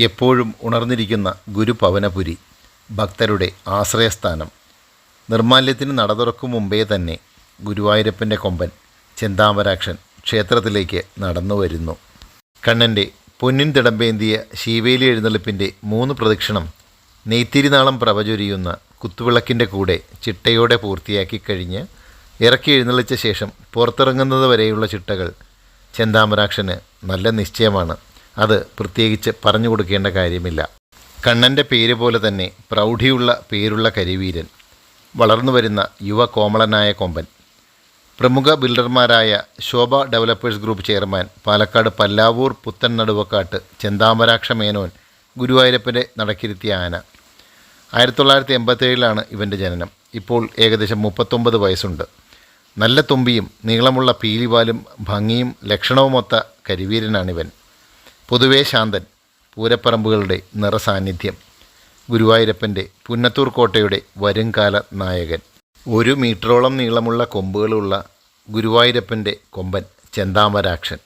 എപ്പോഴും ഉണർന്നിരിക്കുന്ന ഗുരുപവനപുരി, ഭക്തരുടെ ആശ്രയസ്ഥാനം. നിർമ്മാല്യത്തിന് നട തുറക്കും മുമ്പേ തന്നെ ഗുരുവായൂരപ്പൻ്റെ കൊമ്പൻ ചെന്താമരാക്ഷൻ ക്ഷേത്രത്തിലേക്ക് നടന്നു വരുന്നു. കണ്ണൻ്റെ പൊന്നിൻ തിടമ്പേന്തിയ ശീവേലി എഴുന്നള്ളിപ്പിൻ്റെ 3 പ്രദക്ഷിണം നെയ്ത്തിരിനാളം പ്രഭചൊരിയുന്ന കുത്തുവിളക്കിൻ്റെ കൂടെ ചിട്ടയോടെ പൂർത്തിയാക്കി കഴിഞ്ഞ് ഇറക്കി എഴുന്നള്ളിച്ച ശേഷം പുറത്തിറങ്ങുന്നത് വരെയുള്ള ചിട്ടകൾ ചെന്താമരാക്ഷന് നല്ല നിശ്ചയമാണ്. അത് പ്രത്യേകിച്ച് പറഞ്ഞു കൊടുക്കേണ്ട കാര്യമില്ല. കണ്ണൻ്റെ പേര് പോലെ തന്നെ പ്രൗഢിയുള്ള പേരുള്ള കരിവീരൻ, വളർന്നു വരുന്ന യുവ കോമളനായ കൊമ്പൻ. പ്രമുഖ ബിൽഡർമാരായ Sobha developers group chairman, Palakkad Pallavur Puthan Naduvakkattu ചെന്താമരാക്ഷ Menon ഗുരുവായൂരപ്പൻ്റെ നടക്കിരുത്തിയ ആന. 1987 ഇവൻ്റെ ജനനം. ഇപ്പോൾ ഏകദേശം 39 വയസ്സുണ്ട്. നല്ല തുമ്പിയും നീളമുള്ള പീലിവാലും ഭംഗിയും ലക്ഷണവുമൊത്ത കരിവീരനാണിവൻ. പൊതുവേ ശാന്തൻ, പൂരപ്പറമ്പുകളുടെ നിറസാന്നിധ്യം, ഗുരുവായൂരപ്പൻ്റെ പുന്നത്തൂർ കോട്ടയുടെ വരുംകാല നായകൻ. 1 മീറ്ററോളം നീളമുള്ള കൊമ്പുകളുള്ള ഗുരുവായൂരപ്പൻ്റെ കൊമ്പൻ ചെന്താമരാക്ഷൻ.